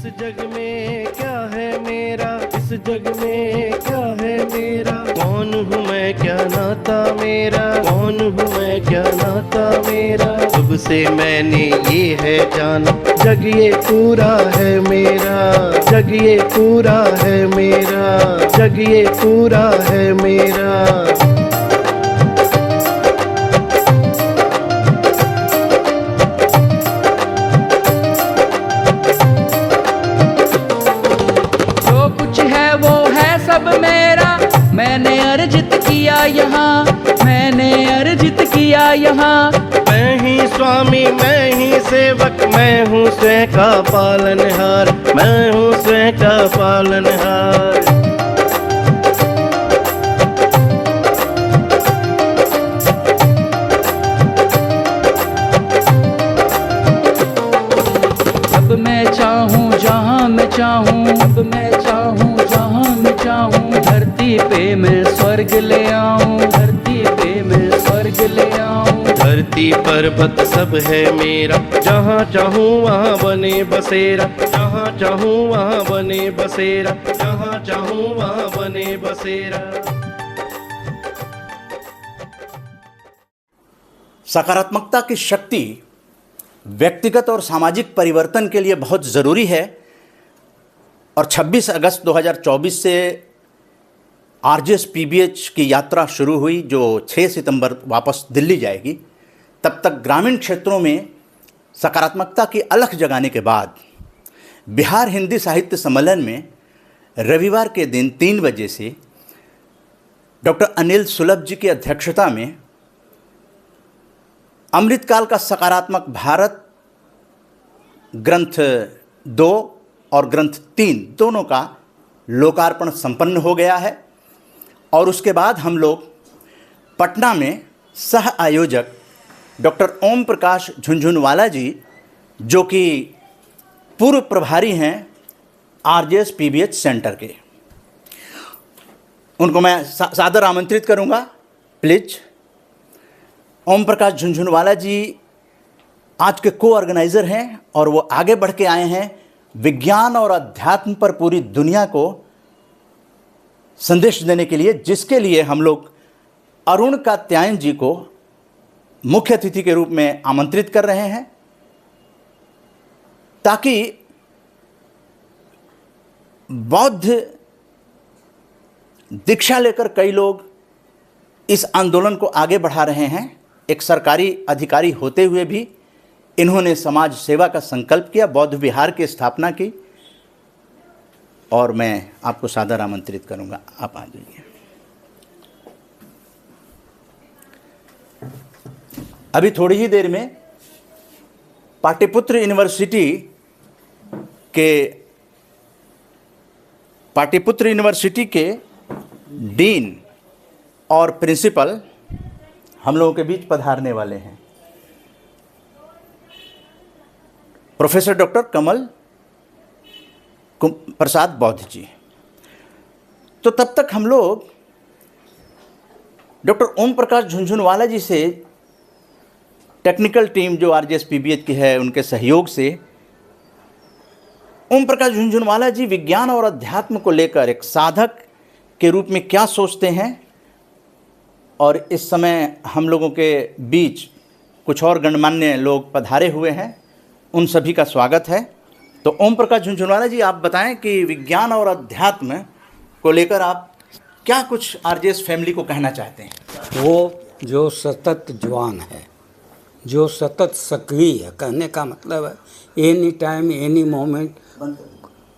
जग में क्या है मेरा, इस जग में क्या है मेरा, कौन हूँ मैं क्या नाता मेरा, कौन हूँ मैं क्या नाता मेरा, अब से मैंने ये है जाना, जग ये पूरा है मेरा, जग ये पूरा है मेरा, जग ये पूरा है मेरा। सब मेरा मैंने अर्जित किया यहाँ, मैंने अर्जित किया यहाँ। मैं ही स्वामी मैं ही सेवक, मैं हूँ स्वयं का पालनहार, मैं हूँ स्वयं का पालनहार। अब मैं चाहूँ जहाँ मैं चाहूँ, अब मैं चाहूँ जहाँ मैं चाहूँ, धरती पे मैं स्वर्ग ले आऊँ, धरती पे मैं स्वर्ग ले आऊँ। धरती पर्वत सब है मेरा, जहाँ चाहूँ वहाँ बने बसेरा, जहाँ चाहूँ वहाँ बने बसेरा, जहाँ चाहूँ वहाँ बने बसेरा। सकारात्मकता की शक्ति व्यक्तिगत और सामाजिक परिवर्तन के लिए बहुत ज़रूरी है और 26 अगस्त 2024 से RJS-PBH की यात्रा शुरू हुई जो 6 सितंबर वापस दिल्ली जाएगी। तब तक ग्रामीण क्षेत्रों में सकारात्मकता की अलख जगाने के बाद बिहार हिंदी साहित्य सम्मेलन में रविवार के दिन 3 बजे से डॉक्टर अनिल सुलभ जी की अध्यक्षता में अमृतकाल का सकारात्मक भारत ग्रंथ 2 और ग्रंथ 3 दोनों का लोकार्पण संपन्न हो गया है। और उसके बाद हम लोग पटना में सह आयोजक डॉक्टर ओम प्रकाश झुनझुनवाला जी, जो कि पूर्व प्रभारी हैं RJS-PBH सेंटर के, उनको मैं सादर आमंत्रित करूंगा। प्लीज ओम प्रकाश झुनझुनवाला जी आज के को-ऑर्गेनाइज़र हैं और वो आगे बढ़ के आए हैं विज्ञान और अध्यात्म पर पूरी दुनिया को संदेश देने के लिए, जिसके लिए हम लोग अरुण कात्यायन जी को मुख्य अतिथि के रूप में आमंत्रित कर रहे हैं, ताकि बौद्ध दीक्षा लेकर कई लोग इस आंदोलन को आगे बढ़ा रहे हैं। एक सरकारी अधिकारी होते हुए भी इन्होंने समाज सेवा का संकल्प किया, बौद्ध विहार की स्थापना की, और मैं आपको सादर आमंत्रित करूंगा, आप आ जाइए। अभी थोड़ी ही देर में पाटलिपुत्र यूनिवर्सिटी के डीन और प्रिंसिपल हम लोगों के बीच पधारने वाले हैं, प्रोफेसर डॉक्टर कमल प्रसाद बौद्ध जी। तो तब तक हम लोग डॉक्टर ओम प्रकाश झुनझुनवाला जी से, टेक्निकल टीम जो RJS-PBH की है उनके सहयोग से, ओम प्रकाश झुनझुनवाला जी विज्ञान और अध्यात्म को लेकर एक साधक के रूप में क्या सोचते हैं, और इस समय हम लोगों के बीच कुछ और गणमान्य लोग पधारे हुए हैं, उन सभी का स्वागत है। तो ओम प्रकाश झुनझुनवाला जी, आप बताएं कि विज्ञान और अध्यात्म को लेकर आप क्या कुछ RJS फैमिली को कहना चाहते हैं। वो जो सतत जवान है, जो सतत सक्रिय है, कहने का मतलब है एनी टाइम एनी मोमेंट,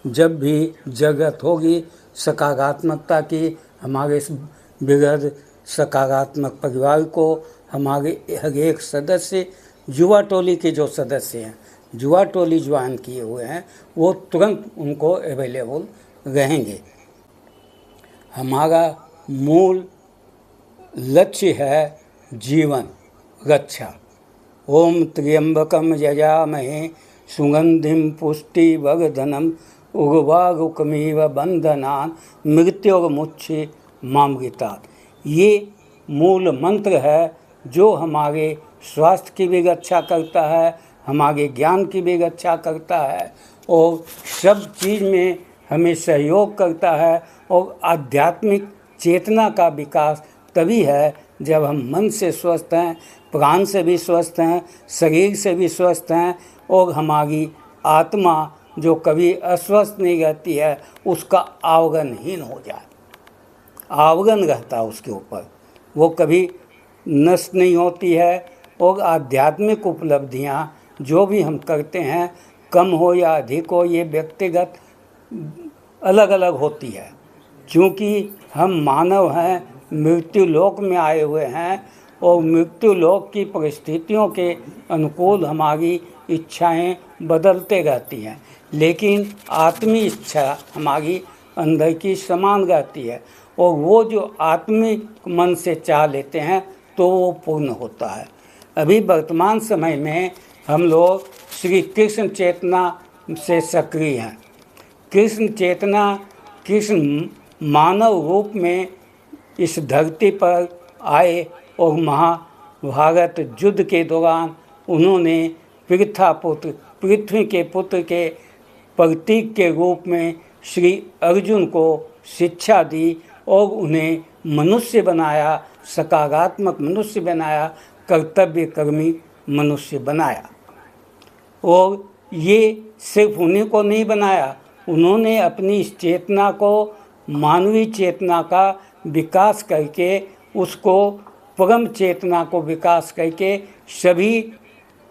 जब भी जगत होगी सकारात्मकता की, हमारे इस बेहद सकारात्मक परिवार को हमारे हर एक सदस्य, युवा टोली के जो सदस्य हैं, युवा टोली ज्वाइन किए हुए हैं, वो तुरंत उनको अवेलेबल रहेंगे। हमारा मूल लक्ष्य है जीवन रक्षा। ओम त्र्यंबकम यजामहे सुगंधिम पुष्टिवर्धनम उर्वारुकमिव बंधनान् मृत्युर्मुक्षि मामृतात्। ये मूल मंत्र है जो हमारे स्वास्थ्य की भी रक्षा करता है, हमारे ज्ञान की भी रक्षा करता है और सब चीज़ में हमें सहयोग करता है। और आध्यात्मिक चेतना का विकास तभी है जब हम मन से स्वस्थ हैं, प्राण से भी स्वस्थ हैं, शरीर से भी स्वस्थ हैं और हमारी आत्मा जो कभी अस्वस्थ नहीं रहती है उसका आवरणहीन हो जाए। आवरण रहता है उसके ऊपर, वो कभी नष्ट नहीं होती है। और आध्यात्मिक उपलब्धियाँ जो भी हम करते हैं, कम हो या अधिक हो, ये व्यक्तिगत अलग अलग होती है। क्योंकि हम मानव हैं, मृत्यु लोक में आए हुए हैं और मृत्यु लोक की परिस्थितियों के अनुकूल हमारी इच्छाएं बदलते रहती हैं, लेकिन आत्मी इच्छा हमारी अंदर की समान रहती है। और वो जो आत्मिक मन से चाह लेते हैं तो वो पूर्ण होता है। अभी वर्तमान समय में हम लोग श्री कृष्ण चेतना से सक्रिय हैं। कृष्ण चेतना, कृष्ण मानव रूप में इस धरती पर आए और महाभारत युद्ध के दौरान उन्होंने पृथ्वी के पुत्र के प्रतीक के रूप में श्री अर्जुन को शिक्षा दी और उन्हें मनुष्य बनाया, सकारात्मक मनुष्य बनाया, कर्तव्यकर्मी मनुष्य बनाया। और ये सिर्फ उन्हीं को नहीं बनाया, उन्होंने अपनी इस चेतना को, मानवीय चेतना का विकास करके, उसको परम चेतना को विकास करके सभी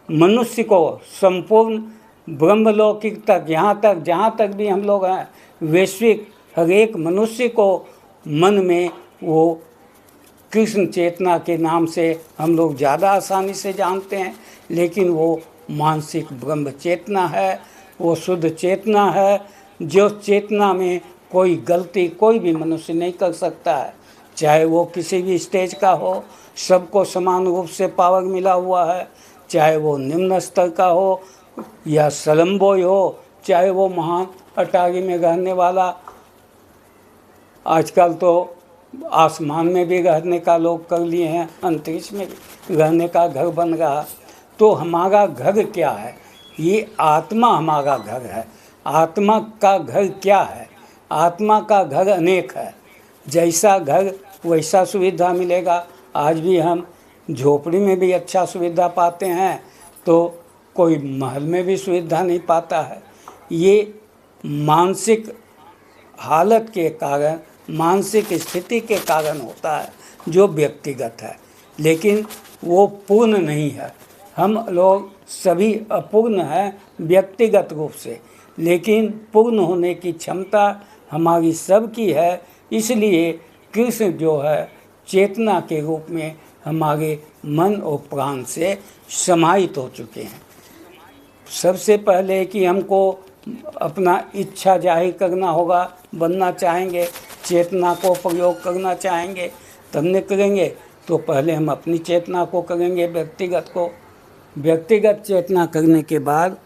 मनुष्य को संपूर्ण ब्रह्मलौकिक तक, जहाँ तक भी हम लोग हैं, वैश्विक हर एक मनुष्य को मन में वो कृष्ण चेतना के नाम से हम लोग ज़्यादा आसानी से जानते हैं, लेकिन वो मानसिक ब्रह्म चेतना है, वो शुद्ध चेतना है। जो चेतना में कोई गलती कोई भी मनुष्य नहीं कर सकता है, चाहे वो किसी भी स्टेज का हो, सबको समान रूप से पावर मिला हुआ है, चाहे वो निम्न स्तर का हो या स्लमबॉय हो, चाहे वो महान अटारी में रहने वाला, आजकल तो आसमान में भी रहने का लोग कर लिए हैं, अंतरिक्ष में रहने का घर बन रहा। तो हमारा घर क्या है? ये आत्मा हमारा घर है। आत्मा का घर क्या है? आत्मा का घर अनेक है। जैसा घर वैसा सुविधा मिलेगा। आज भी हम झोपड़ी में भी अच्छा सुविधा पाते हैं तो कोई महल में भी सुविधा नहीं पाता है। ये मानसिक हालत के कारण, मानसिक स्थिति के कारण होता है जो व्यक्तिगत है, लेकिन वो पूर्ण नहीं है। हम लोग सभी अपूर्ण हैं व्यक्तिगत रूप से, लेकिन पूर्ण होने की क्षमता हमारी सबकी है। इसलिए कृष्ण जो है चेतना के रूप में हमारे मन और प्राण से समाहित हो चुके हैं। सबसे पहले कि हमको अपना इच्छा जाहिर करना होगा, बनना चाहेंगे, चेतना को प्रयोग करना चाहेंगे, तब न करेंगे तो पहले हम अपनी चेतना को करेंगे, व्यक्तिगत को। व्यक्तिगत चेतना करने के बाद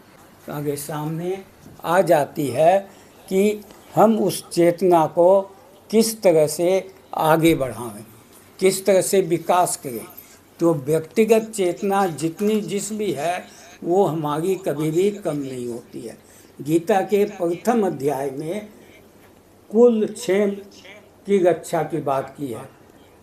आगे सामने आ जाती है कि हम उस चेतना को किस तरह से आगे बढ़ाएं, किस तरह से विकास करें। तो व्यक्तिगत चेतना जितनी जिस भी है वो हमारी कभी भी कम नहीं होती है। गीता के प्रथम अध्याय में कुल क्षेम की रक्षा की बात की है।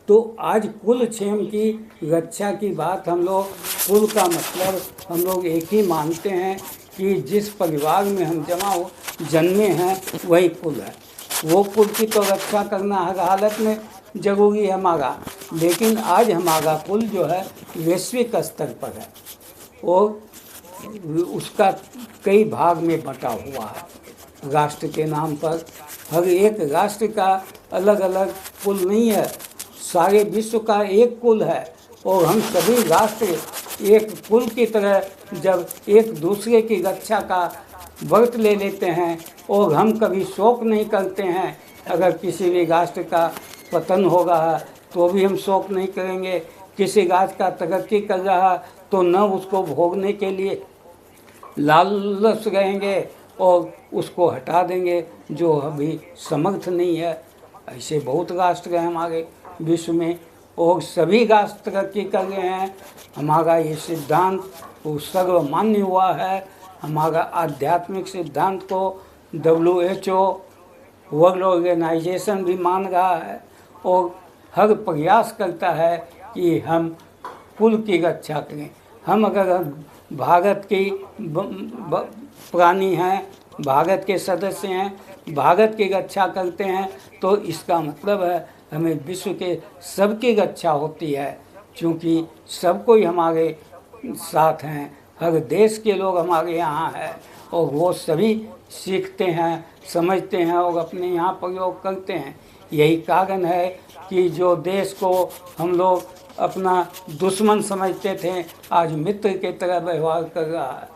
तो आज कुल क्षेम की रक्षा की बात हम लोग, कुल का मतलब हम लोग एक ही मानते हैं कि जिस परिवार में हम जन्मे हैं वही कुल है। वो कुल की तो रक्षा करना हर हालत में जरूरी है हमारा। लेकिन आज हमारा कुल जो है वैश्विक स्तर पर है और उसका कई भाग में बटा हुआ है राष्ट्र के नाम पर। हर एक राष्ट्र का अलग अलग कुल नहीं है, सारे विश्व का एक कुल है। और हम सभी राष्ट्र एक कुल की तरह जब एक दूसरे की रक्षा का व्रत ले लेते हैं और हम कभी शोक नहीं करते हैं। अगर किसी भी राष्ट्र का पतन हो रहा है तो भी हम शोक नहीं करेंगे, किसी राष्ट्र का तरक्की कर रहा तो न उसको भोगने के लिए लालच रहेंगे और उसको हटा देंगे जो अभी समर्थ नहीं है। ऐसे बहुत राष्ट्र हैं हमारे विश्व में और सभी राष्ट्र तरक्की कर रहे हैं। हमारा ये सिद्धांत वो सर्वमान्य हुआ है। हमारा आध्यात्मिक सिद्धांत को WHO वर्ल्ड ऑर्गेनाइजेशन भी मान रहा है और हर प्रयास करता है कि हम कुल की रक्षा करें। हम अगर भारत की प्राणी हैं, भारत के सदस्य हैं, भारत की रक्षा करते हैं, तो इसका मतलब है हमें विश्व के सबकी रक्षा होती है, क्योंकि सब कोई हमारे साथ हैं, हर देश के लोग हमारे यहाँ हैं और वो सभी सीखते हैं, समझते हैं और अपने यहाँ प्रयोग करते हैं। यही कारण है कि जो देश को हम लोग अपना दुश्मन समझते थे, आज मित्र की तरह व्यवहार कर रहा है।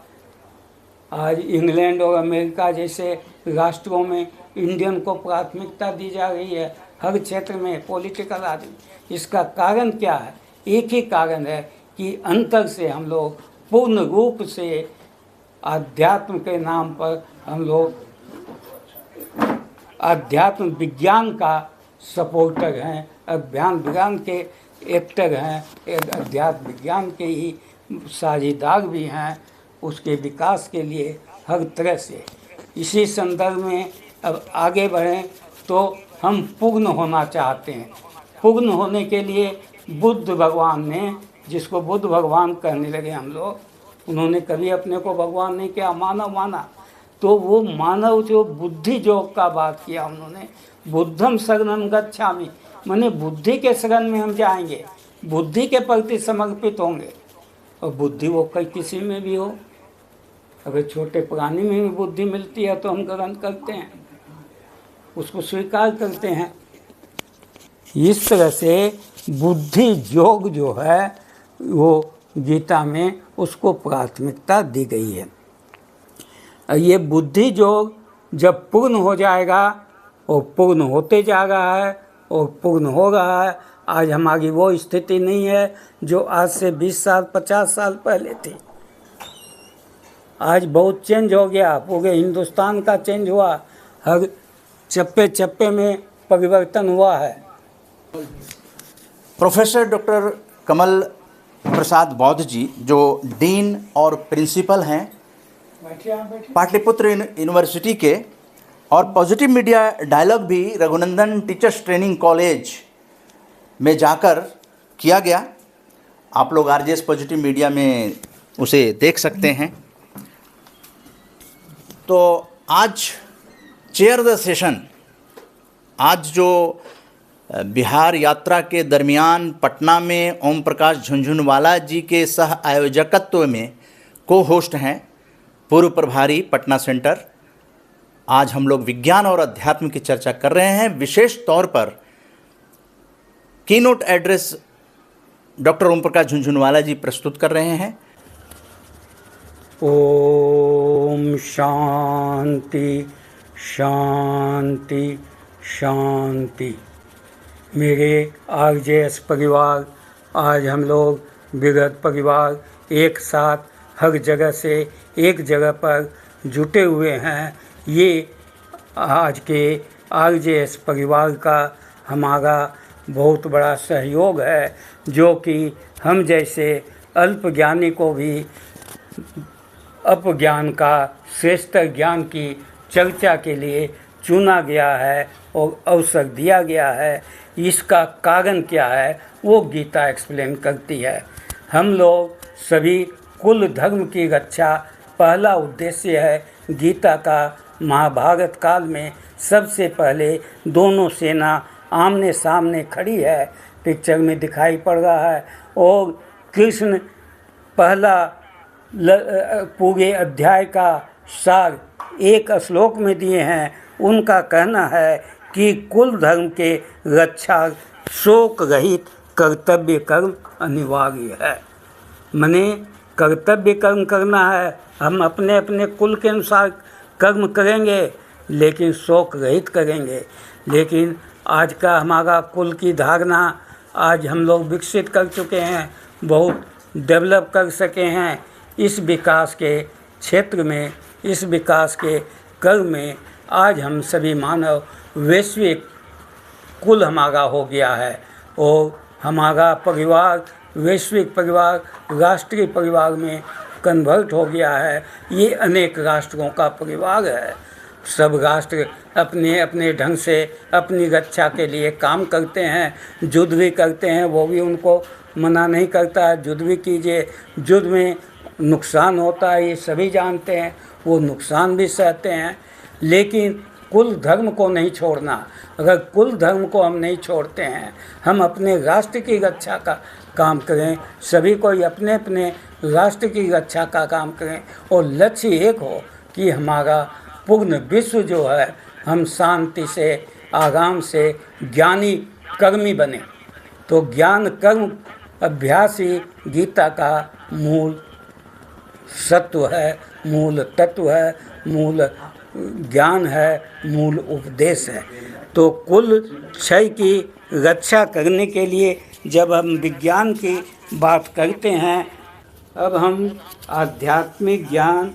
आज इंग्लैंड और अमेरिका जैसे राष्ट्रों में इंडियन को प्राथमिकता दी जा रही है हर क्षेत्र में, पॉलिटिकल आदमी। इसका कारण क्या है? एक ही कारण है कि अंतर से हम लोग पूर्ण रूप से आध्यात्म के नाम पर हम लोग आध्यात्म विज्ञान का सपोर्टर हैं, विज्ञान के एक्टर हैं, अध्यात्म विज्ञान के ही साझेदार भी हैं, उसके विकास के लिए हर तरह से। इसी संदर्भ में अब आगे बढ़ें तो हम पूर्ण होना चाहते हैं। पूर्ण होने के लिए बुद्ध भगवान ने, जिसको बुद्ध भगवान कहने लगे हम लोग, उन्होंने कभी अपने को भगवान नहीं किया, मानव माना। तो वो मानव जो बुद्धि योग का बात किया उन्होंने, बुद्धम शरणं गच्छामि, माने बुद्धि के शरण में हम जाएंगे, बुद्धि के प्रति समर्पित होंगे। और बुद्धि वो कहीं किसी में भी हो, अगर छोटे प्राणी में भी बुद्धि मिलती है तो हम ग्रहण करते हैं, उसको स्वीकार करते हैं। इस तरह से बुद्धि योग जो है वो गीता में उसको प्राथमिकता दी गई है। ये बुद्धि योग जब पूर्ण हो जाएगा और पूर्ण होते जा रहा है और पूर्ण हो रहा है। आज हमारी वो स्थिति नहीं है जो आज से 20 साल 50 साल पहले थी। आज बहुत चेंज हो गया, पूरे हिंदुस्तान का चेंज हुआ, हर चप्पे चप्पे में परिवर्तन हुआ है। प्रोफेसर डॉक्टर कमल प्रसाद बौद्ध जी, जो डीन और प्रिंसिपल हैं पाटलिपुत्र यूनिवर्सिटी के, और पॉजिटिव मीडिया डायलॉग भी रघुनंदन टीचर्स ट्रेनिंग कॉलेज में जाकर किया गया। आप लोग RJS पॉजिटिव मीडिया में उसे देख सकते हैं। तो आज चेयर द सेशन, आज जो बिहार यात्रा के दरमियान पटना में ओम प्रकाश झुनझुनवाला जी के सह आयोजकत्व में को होस्ट हैं पूर्व प्रभारी पटना सेंटर। आज हम लोग विज्ञान और अध्यात्म की चर्चा कर रहे हैं। विशेष तौर पर keynote address doctor Om Prakash Jhunjhunwala जी प्रस्तुत कर रहे हैं। ओम शांति शांति शांति। मेरे RJS परिवार, आज हम लोग विगत परिवार एक साथ हर जगह से एक जगह पर जुटे हुए हैं। ये आज के RJS परिवार का हमारा बहुत बड़ा सहयोग है, जो कि हम जैसे अल्पज्ञानी को भी अपज्ञान का श्रेष्ठ ज्ञान की चर्चा के लिए चुना गया है और अवसर दिया गया है। इसका कारण क्या है वो गीता एक्सप्लेन करती है। हम लोग सभी कुल धर्म की रक्षा पहला उद्देश्य है। गीता का महाभारत काल में सबसे पहले दोनों सेना आमने सामने खड़ी है, पिक्चर में दिखाई पड़ रहा है, और कृष्ण पहला पूरे अध्याय का सार एक श्लोक में दिए हैं। उनका कहना है कि कुल धर्म के रक्षा शोक रहित कर्तव्य कर्म अनिवार्य है। मने कर्तव्य कर्म करना है, हम अपने अपने कुल के अनुसार कर्म करेंगे, लेकिन शोक रहित करेंगे। लेकिन आज का हमारा कुल की धारणा आज हम लोग विकसित कर चुके हैं, बहुत डेवलप कर सके हैं। इस विकास के क्षेत्र में, इस विकास के कर्म में आज हम सभी मानव वैश्विक कुल हमारा हो गया है, और हमारा परिवार वैश्विक परिवार, राष्ट्रीय परिवार में कन्वर्ट हो गया है। ये अनेक राष्ट्रों का परिवार है। सब राष्ट्र अपने अपने ढंग से अपनी रक्षा के लिए काम करते हैं, युद्ध भी करते हैं, वो भी उनको मना नहीं करता है युद्ध भी कीजिए। युद्ध में नुकसान होता है, ये सभी जानते हैं, वो नुकसान भी सहते हैं, लेकिन कुल धर्म को नहीं छोड़ना। अगर कुल धर्म को हम नहीं छोड़ते हैं, हम अपने राष्ट्र की रक्षा का काम करें, सभी कोई अपने अपने राष्ट्र की रक्षा का काम करें और लक्ष्य एक हो कि हमारा पूर्ण विश्व जो है हम शांति से, आराम से, ज्ञानी कर्मी बने। तो ज्ञान कर्म अभ्यास ही गीता का मूल सत्व है, मूल तत्व है, मूल ज्ञान है, मूल उपदेश है। तो कुल क्षय की रक्षा करने के लिए जब हम विज्ञान की बात करते हैं, अब हम आध्यात्मिक ज्ञान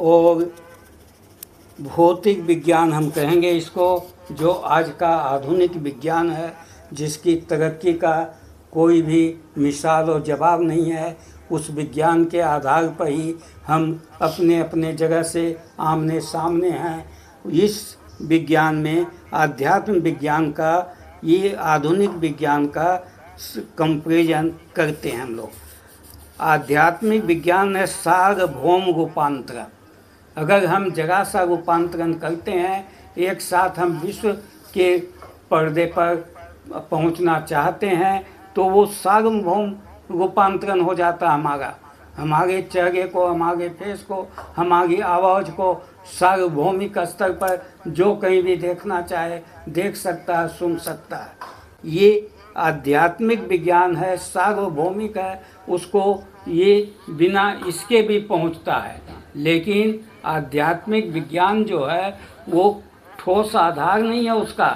और भौतिक विज्ञान हम कहेंगे इसको, जो आज का आधुनिक विज्ञान है, जिसकी तरक्की का कोई भी मिसाल और जवाब नहीं है। उस विज्ञान के आधार पर ही हम अपने अपने जगह से आमने सामने हैं। इस विज्ञान में आध्यात्म विज्ञान का, ये आधुनिक विज्ञान का कंपैरिजन करते हैं हम लोग। आध्यात्मिक विज्ञान है सार्वभौम रूपांतरण। अगर हम जरा सा रूपांतरण करते हैं, एक साथ हम विश्व के पर्दे पर पहुंचना चाहते हैं, तो वो सार्वभौम रूपांतरण हो जाता हमारा। हमारे चेहरे को, हमारे फेस को, हमारी आवाज़ को सार्वभौमिक स्तर पर जो कहीं भी देखना चाहे देख सकता है, सुन सकता है। ये आध्यात्मिक विज्ञान है, सार्वभौमिक है, उसको ये बिना इसके भी पहुंचता है। लेकिन आध्यात्मिक विज्ञान जो है वो ठोस आधार नहीं है उसका,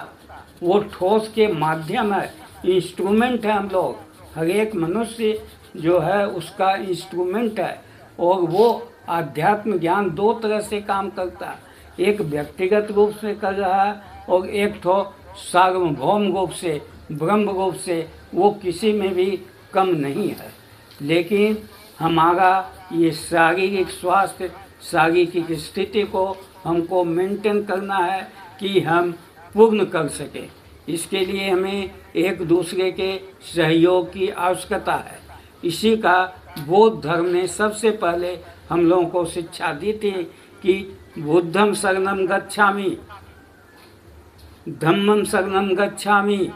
वो ठोस के माध्यम है, इंस्ट्रूमेंट है। हम लोग, हर एक मनुष्य जो है उसका इंस्ट्रूमेंट है। और वो आध्यात्म ज्ञान दो तरह से काम करता है, एक व्यक्तिगत रूप से कर रहा है और एक तो सार्वभौम रूप से, ब्रह्म रूप से, वो किसी में भी कम नहीं है। लेकिन हमारा ये शारीरिक स्वास्थ्य, शारीरिक स्थिति को हमको मेंटेन करना है कि हम पूर्ण कर सकें। इसके लिए हमें एक दूसरे के सहयोग की आवश्यकता है। इसी का बौद्ध धर्म ने सबसे पहले हम लोगों को शिक्षा दी थी कि बुद्धम शरणम गच्छामि, धम्मम शरणम गच्छामि,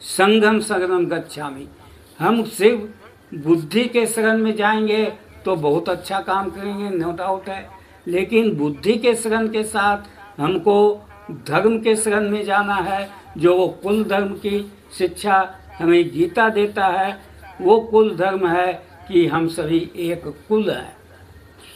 संघम शरणम गच्छामि। हम सिर्फ बुद्धि के शरण में जाएंगे तो बहुत अच्छा काम करेंगे, नो डाउट है, लेकिन बुद्धि के शरण के साथ हमको धर्म के शरण में जाना है, जो वो कुल धर्म की शिक्षा हमें गीता देता है। वो कुल धर्म है कि हम सभी एक कुल हैं।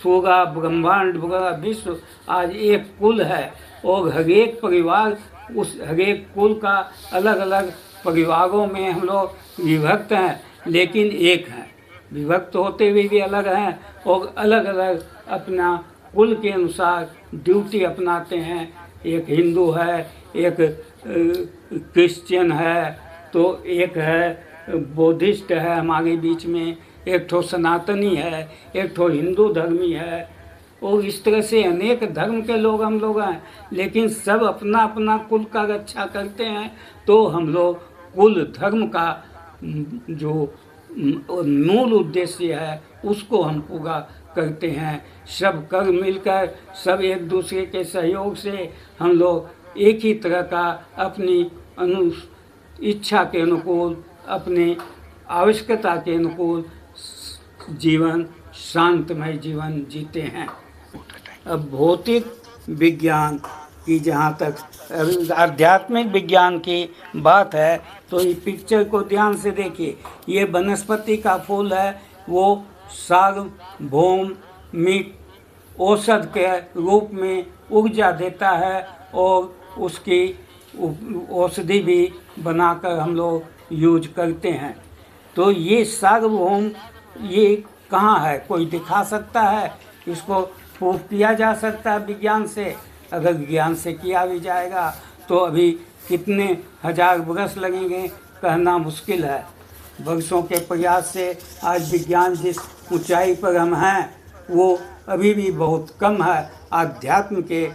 पूरा ब्रह्मांड, पूरा विश्व आज एक कुल है और हर एक परिवार उस हर एक कुल का अलग अलग परिवारों में हम लोग विभक्त हैं, लेकिन एक हैं। विभक्त होते हुए भी अलग हैं और अलग अलग अपना कुल के अनुसार ड्यूटी अपनाते हैं। एक हिंदू है, एक क्रिश्चियन है, तो एक है बौद्धिस्ट है हमारे बीच में, एक ठो सनातनी है, एक ठो हिंदू धर्मी है, और इस तरह से अनेक धर्म के लोग हम लोग हैं, लेकिन सब अपना अपना कुल का रक्षा करते हैं। तो हम लोग कुल धर्म का जो मूल उद्देश्य है उसको हम पूरा करते हैं। सब कर मिलकर, सब एक दूसरे के सहयोग से हम लोग एक ही तरह का अपनी इच्छा के अनुकूल, अपने आवश्यकता के अनुकूल जीवन, शांतमय जीवन जीते हैं। अब भौतिक विज्ञान की जहाँ तक आध्यात्मिक विज्ञान की बात है, तो ये पिक्चर को ध्यान से देखिए। ये वनस्पति का फूल है, वो सार्वभौमिक औषध के रूप में ऊर्जा देता है और उसकी औषधि भी बनाकर हम लोग यूज करते हैं। तो ये सार्वभौम ये कहाँ है, कोई दिखा सकता है? इसको प्रूफ किया जा सकता है विज्ञान से। अगर विज्ञान से किया भी जाएगा तो अभी कितने हजार वर्ष लगेंगे कहना मुश्किल है। वर्षों के प्रयास से आज विज्ञान जिस ऊंचाई पर हम हैं, वो अभी भी बहुत कम है। आध्यात्म के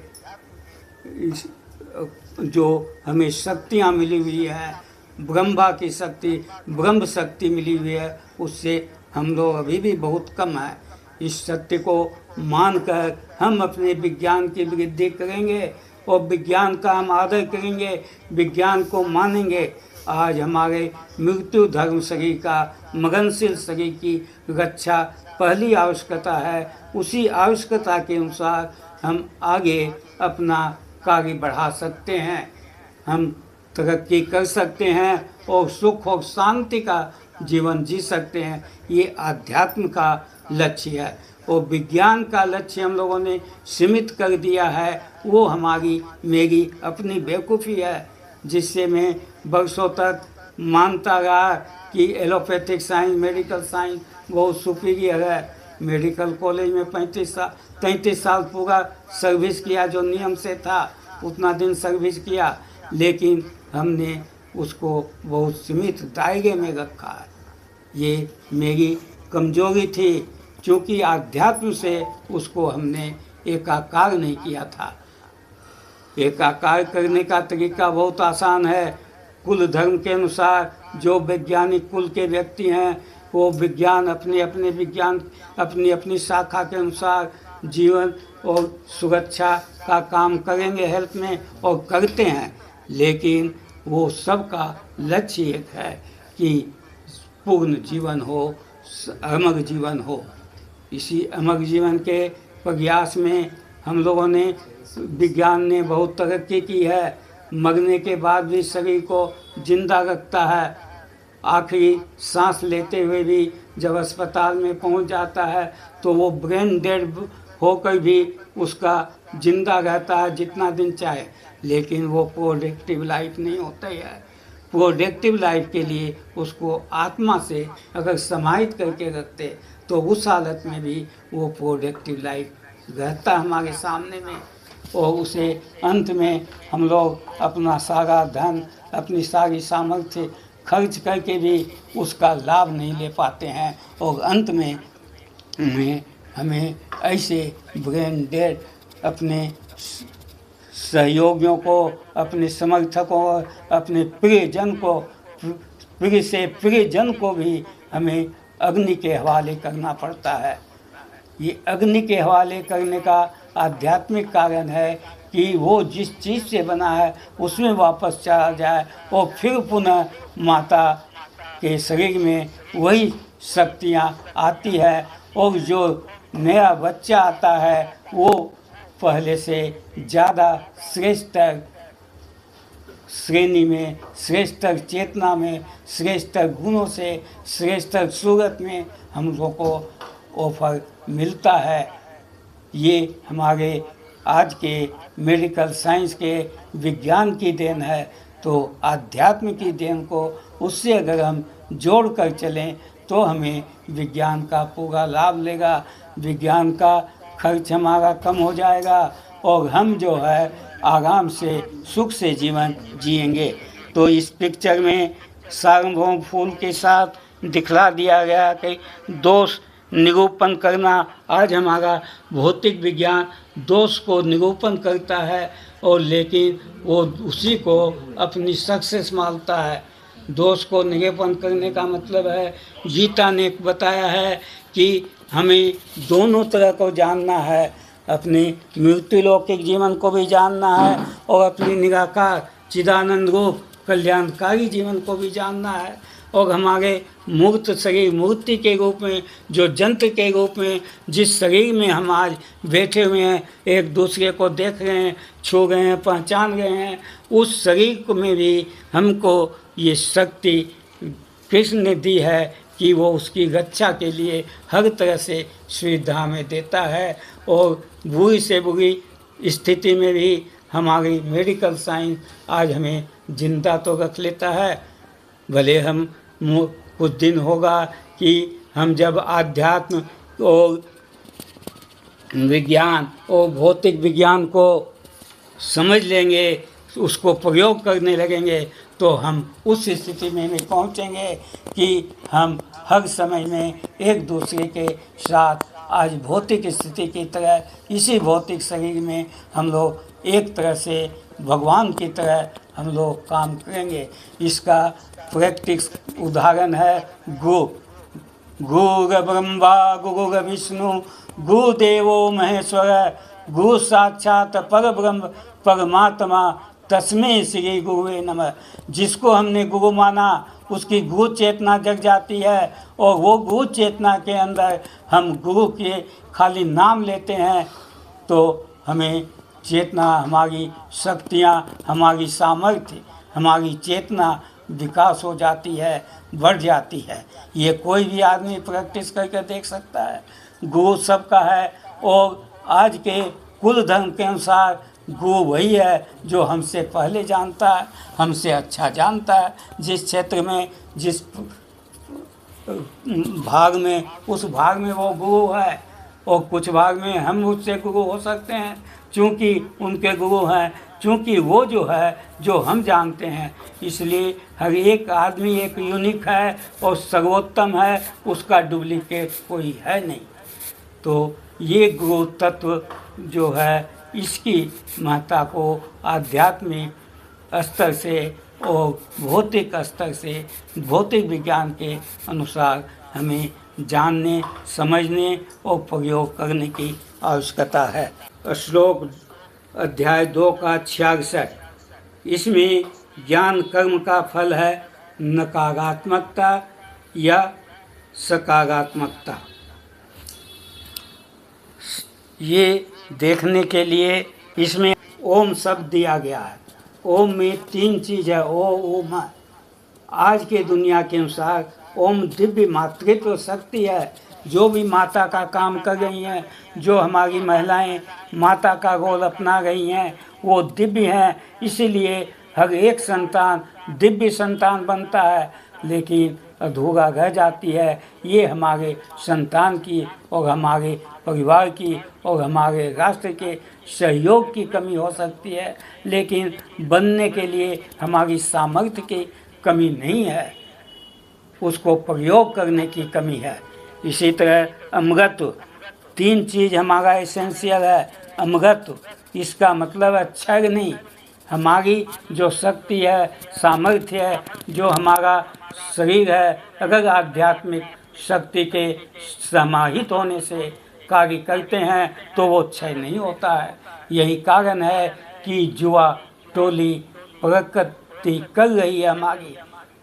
जो हमें शक्तियाँ मिली हुई है, ब्रह्मा की शक्ति, ब्रह्म शक्ति मिली हुई है, उससे हम लोग अभी भी बहुत कम है। इस सत्य को मानकर हम अपने विज्ञान की वृद्धि करेंगे और विज्ञान का हम आदर करेंगे, विज्ञान को मानेंगे। आज हमारे मृत्यु धर्म शरीर का, मगनशील शरीर की रक्षा पहली आवश्यकता है। उसी आवश्यकता के अनुसार हम आगे अपना कार्य बढ़ा सकते हैं, हम तरक्की कर सकते हैं और सुख और शांति का जीवन जी सकते हैं। ये आध्यात्म का लक्ष्य है और विज्ञान का लक्ष्य हम लोगों ने सीमित कर दिया है। वो मेरी अपनी बेवकूफ़ी है, जिससे मैं बरसों तक मानता रहा कि एलोपैथिक साइंस, मेडिकल साइंस बहुत सुपीरियर है। मेडिकल कॉलेज में 33 साल पूरा सर्विस किया, जो नियम से था उतना दिन सर्विस किया, लेकिन हमने उसको बहुत सीमित दायरे में रखा है। ये मेरी कमजोरी थी, क्योंकि आध्यात्म से उसको हमने एकाकार नहीं किया था। एकाकार करने का तरीका बहुत आसान है। कुल धर्म के अनुसार जो वैज्ञानिक कुल के व्यक्ति हैं, वो विज्ञान अपनी अपनी शाखा के अनुसार जीवन और सुरक्षा का काम करेंगे, हेल्थ में, और करते हैं। लेकिन वो सबका लक्ष्य एक है कि पूर्ण जीवन हो, अमर जीवन हो। इसी अमर जीवन के प्रयास में हम लोगों ने, विज्ञान ने बहुत तरक्की की है। मरने के बाद भी शरीर को जिंदा रखता है। आखिरी सांस लेते हुए भी जब अस्पताल में पहुंच जाता है तो वो ब्रेन डेड होकर भी उसका जिंदा रहता है जितना दिन चाहे, लेकिन वो प्रोडक्टिव लाइफ नहीं होता है। प्रोडक्टिव लाइफ के लिए उसको आत्मा से अगर समाहित करके रखते तो उस हालत में भी वो प्रोडक्टिव लाइफ रहता हमारे सामने में। और उसे अंत में हम लोग अपना सारा धन, अपनी सारी सामर्थ्य खर्च करके भी उसका लाभ नहीं ले पाते हैं। और अंत में हमें ऐसे ब्रेन डेड अपने सहयोगियों को, अपने समर्थकों, अपने प्रियजन को भी हमें अग्नि के हवाले करना पड़ता है। ये अग्नि के हवाले करने का आध्यात्मिक कारण है कि वो जिस चीज़ से बना है उसमें वापस चला जाए और फिर पुनः माता के शरीर में वही शक्तियाँ आती है। और जो नया बच्चा आता है वो पहले से ज़्यादा श्रेष्ठ श्रेणी में, श्रेष्ठ चेतना में, श्रेष्ठ गुणों से, श्रेष्ठ सूरत में हम लोगों को ऑफर मिलता है। ये हमारे आज के मेडिकल साइंस के विज्ञान की देन है। तो आध्यात्म की देन को उससे अगर हम जोड़ कर चलें तो हमें विज्ञान का पूरा लाभ लेगा, विज्ञान का खर्च हमारा कम हो जाएगा और हम जो है आराम से सुख से जीवन जिएंगे। तो इस पिक्चर में सार्वभौम फूल के साथ दिखला दिया गया कि दोष निरूपण करना। आज हमारा भौतिक विज्ञान दोष को निरूपण करता है और लेकिन वो उसी को अपनी सक्सेस मानता है। दोष को निरूपण करने का मतलब है, गीता ने बताया है कि हमें दोनों तरह को जानना है, अपने मृत्युलौकिक जीवन को भी जानना है और अपनी निराकार चिदानंद रूप कल्याणकारी जीवन को भी जानना है। और हमारे मूर्त शरीर, मूर्ति के रूप में, जो यंत्र के रूप में जिस शरीर में हम आज बैठे हुए हैं, एक दूसरे को देख रहे हैं, छू रहे हैं, पहचान रहे हैं, उस शरीर में भी हमको ये शक्ति कृष्ण ने दी है कि वो उसकी रक्षा के लिए हर तरह से सुविधा में देता है। और बुरी से बुरी स्थिति में भी हमारी मेडिकल साइंस आज हमें जिंदा तो रख लेता है। भले हम कुछ दिन होगा कि हम जब आध्यात्म और विज्ञान और भौतिक विज्ञान को समझ लेंगे, उसको प्रयोग करने लगेंगे, तो हम उस स्थिति में पहुंचेंगे कि हम हर समय में एक दूसरे के साथ आज भौतिक स्थिति की तरह इसी भौतिक शरीर में हम लोग एक तरह से भगवान की तरह हम लोग काम करेंगे। इसका प्रैक्टिस उदाहरण है गुरु ब्रह्मा गुरु विष्णु गुरुदेवो महेश्वर गुरु साक्षात पर ब्रह्म परमात्मा तस्मै श्री गुरुवे नमः। जिसको हमने गुरु माना उसकी गुरु चेतना जग जाती है और वो गुरु चेतना के अंदर हम गुरु के खाली नाम लेते हैं तो हमें चेतना, हमारी शक्तियाँ, हमारी सामर्थ्य, हमारी चेतना विकास हो जाती है, बढ़ जाती है। ये कोई भी आदमी प्रैक्टिस करके देख सकता है। गुरु सबका है और आज के कुल धर्म के अनुसार गुरु वही है जो हमसे पहले जानता है, हमसे अच्छा जानता है। जिस क्षेत्र में, जिस भाग में, उस भाग में वो गुरु है और कुछ भाग में हम उससे गुरु हो सकते हैं क्योंकि उनके गुरु हैं, क्योंकि वो जो है जो हम जानते हैं। इसलिए हर एक आदमी एक यूनिक है और सर्वोत्तम है, उसका डुप्लीकेट कोई है नहीं। तो ये गुरु तत्व जो है इसकी महत्ता को आध्यात्मिक स्तर से और भौतिक स्तर से, भौतिक विज्ञान के अनुसार हमें जानने, समझने और प्रयोग करने की आवश्यकता है। श्लोक अध्याय 2 का 66। इसमें ज्ञान कर्म का फल है नकारात्मकता या सकारात्मकता। ये देखने के लिए इसमें ओम शब्द दिया गया है। ओम में 3 चीज़ है, ओम। आज के दुनिया के अनुसार ओम दिव्य मातृत्व शक्ति है। जो भी माता का काम कर रही हैं, जो हमारी महिलाएं माता का रोल अपना रही हैं, वो दिव्य हैं। इसीलिए हर एक संतान दिव्य संतान बनता है, लेकिन अधूरा रह जाती है। ये हमारे संतान की और हमारे परिवार की और हमारे राष्ट्र के सहयोग की कमी हो सकती है, लेकिन बनने के लिए हमारी सामर्थ्य की कमी नहीं है, उसको प्रयोग करने की कमी है। इसी तरह अमृतत्व, 3 चीज़ हमारा एसेंशियल है। अमृतत्व इसका मतलब है क्षय नहीं, हमारी जो शक्ति है, सामर्थ्य है, जो हमारा शरीर है, अगर आध्यात्मिक शक्ति के समाहित होने से कार्य करते हैं तो वो क्षय नहीं होता है। यही कारण है कि जुआ टोली प्रगति कर रही है हमारी।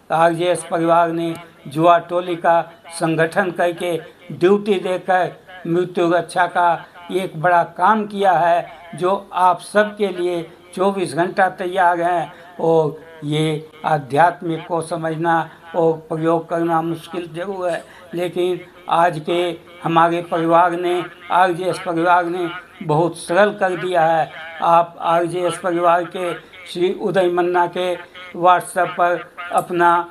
आरजेएस परिवार ने जुआ टोली का संगठन करके ड्यूटी देकर मृत्यु रक्षा का एक बड़ा काम किया है, जो आप सबके लिए 24 घंटा तैयार हैं। और ये आध्यात्मिक को समझना और प्रयोग करना मुश्किल जरूर है, लेकिन आज के हमारे परिवार ने, आरजेएस परिवार ने बहुत सरल कर दिया है। आप आरजेएस परिवार के श्री उदय मन्ना के व्हाट्सएप पर अपना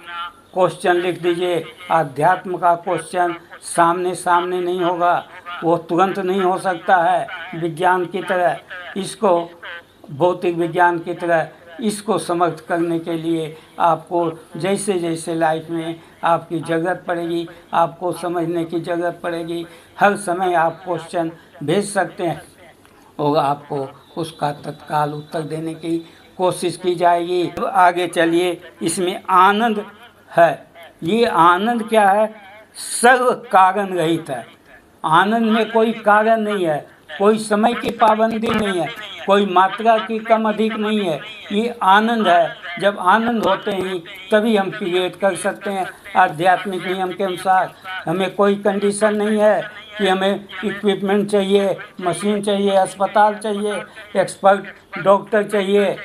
क्वेश्चन लिख दीजिए। आध्यात्म का क्वेश्चन सामने सामने नहीं होगा, वो तुरंत नहीं हो सकता है विज्ञान की तरह। इसको भौतिक विज्ञान की तरह इसको समर्थ करने के लिए आपको जैसे जैसे लाइफ में आपकी ज़रूरत पड़ेगी, आपको समझने की ज़रूरत पड़ेगी, हर समय आप क्वेश्चन भेज सकते हैं और आपको उसका तत्काल उत्तर देने की कोशिश की जाएगी। अब आगे चलिए, इसमें आनंद है। ये आनंद क्या है? सर्व कारण रहित है। आनंद में कोई कारण नहीं है, कोई समय की पाबंदी नहीं है, कोई मात्रा की कम अधिक नहीं है। ये आनंद है। जब आनंद होते हैं तभी हम क्रिएट कर सकते हैं आध्यात्मिक नियम के अनुसार। हमें कोई कंडीशन नहीं है कि हमें इक्विपमेंट चाहिए, मशीन चाहिए, अस्पताल चाहिए, एक्सपर्ट डॉक्टर चाहिए,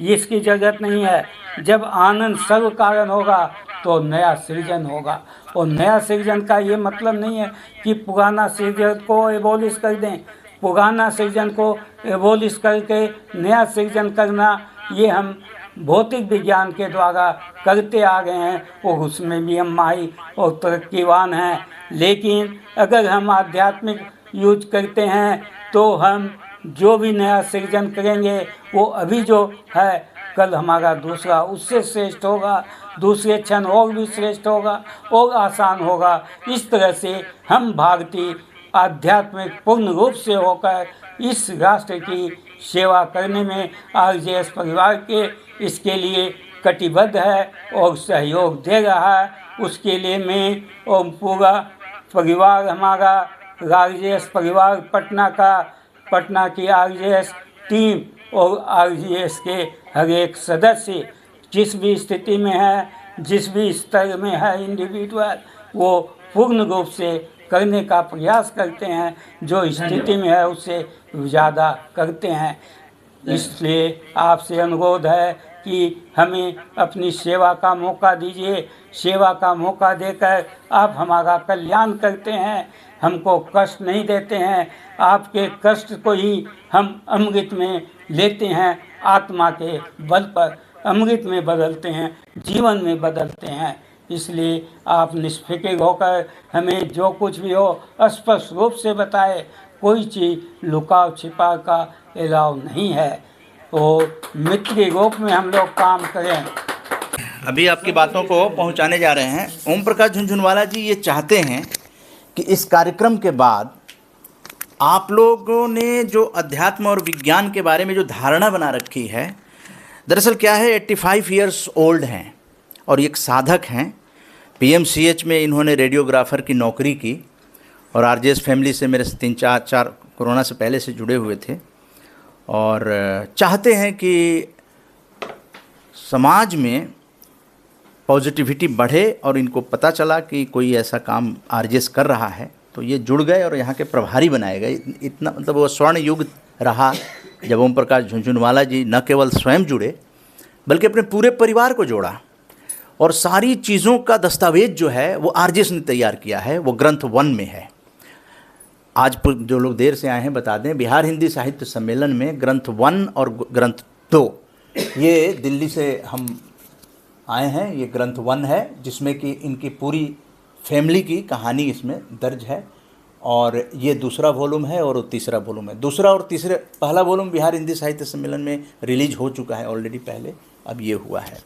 इसकी ज़रूरत नहीं है। जब आनंद सर्व कारण होगा तो नया सृजन होगा। और नया सृजन का ये मतलब नहीं है कि पुराना सृजन को एबॉलिश कर दें। पुराना सृजन को एबॉलिश करके नया सृजन करना, ये हम भौतिक विज्ञान के द्वारा करते आ गए हैं और उसमें भी हम माहिर और तरक्कीवान हैं। लेकिन अगर हम आध्यात्मिक यूज करते हैं तो हम जो भी नया सृजन करेंगे वो अभी जो है कल हमारा दूसरा उससे श्रेष्ठ होगा, दूसरे क्षण और भी श्रेष्ठ होगा और आसान होगा। इस तरह से हम भारतीय आध्यात्मिक पूर्ण रूप से होकर इस राष्ट्र की सेवा करने में आरजेएस परिवार के इसके लिए कटिबद्ध है और सहयोग दे रहा है। उसके लिए मैं और पूरा परिवार हमारा आरजेएस परिवार पटना की आरजेएस टीम और आरजेएस के हर एक सदस्य जिस भी स्थिति में है, जिस भी स्तर में है इंडिविजुअल, वो पूर्ण रूप से करने का प्रयास करते हैं, जो स्थिति में है उससे ज़्यादा करते हैं। इसलिए आपसे अनुरोध है कि हमें अपनी सेवा का मौका दीजिए। सेवा का मौका देकर आप हमारा कल्याण करते हैं, हमको कष्ट नहीं देते हैं। आपके कष्ट को ही हम अमृत में लेते हैं, आत्मा के बल पर अमृत में बदलते हैं, जीवन में बदलते हैं। इसलिए आप निष्फिक्र होकर हमें जो कुछ भी हो स्पष्ट रूप से बताए। कोई चीज़ लुकाव छिपा का अलाव नहीं है और मित्र के रूप में हम लोग काम करें। अभी आपकी बातों को पहुंचाने जा रहे हैं। ओम प्रकाश झुनझुनवाला जी ये चाहते हैं कि इस कार्यक्रम के बाद आप लोगों ने जो अध्यात्म और विज्ञान के बारे में जो धारणा बना रखी है, दरअसल क्या है, 85 ईयर्स ओल्ड हैं और एक साधक हैं। पीएमसीएच में इन्होंने रेडियोग्राफर की नौकरी की और आरजेएस फैमिली से मेरे से 3-4 कोरोना से पहले से जुड़े हुए थे और चाहते हैं कि समाज में पॉजिटिविटी बढ़े और इनको पता चला कि कोई ऐसा काम आरजेएस कर रहा है तो ये जुड़ गए और यहाँ के प्रभारी बनाए गए। इतना मतलब वो स्वर्ण युग रहा जब ओम प्रकाश झुनझुनवाला जी न केवल स्वयं जुड़े बल्कि अपने पूरे परिवार को जोड़ा और सारी चीज़ों का दस्तावेज जो है वो आरजेएस ने तैयार किया है, वो ग्रंथ 1 में है। आज जो लोग देर से आए हैं बता दें, बिहार हिंदी साहित्य सम्मेलन में ग्रंथ 1 और ग्रंथ 2 ये दिल्ली से हम आए हैं। ये ग्रंथ 1 है जिसमें कि इनकी पूरी फैमिली की कहानी इसमें दर्ज है और ये दूसरा वॉल्यूम है और तीसरा वॉल्यूम है। दूसरा और तीसरे पहला वॉल्यूम बिहार हिंदी साहित्य सम्मेलन में रिलीज हो चुका है ऑलरेडी पहले, अब ये हुआ है।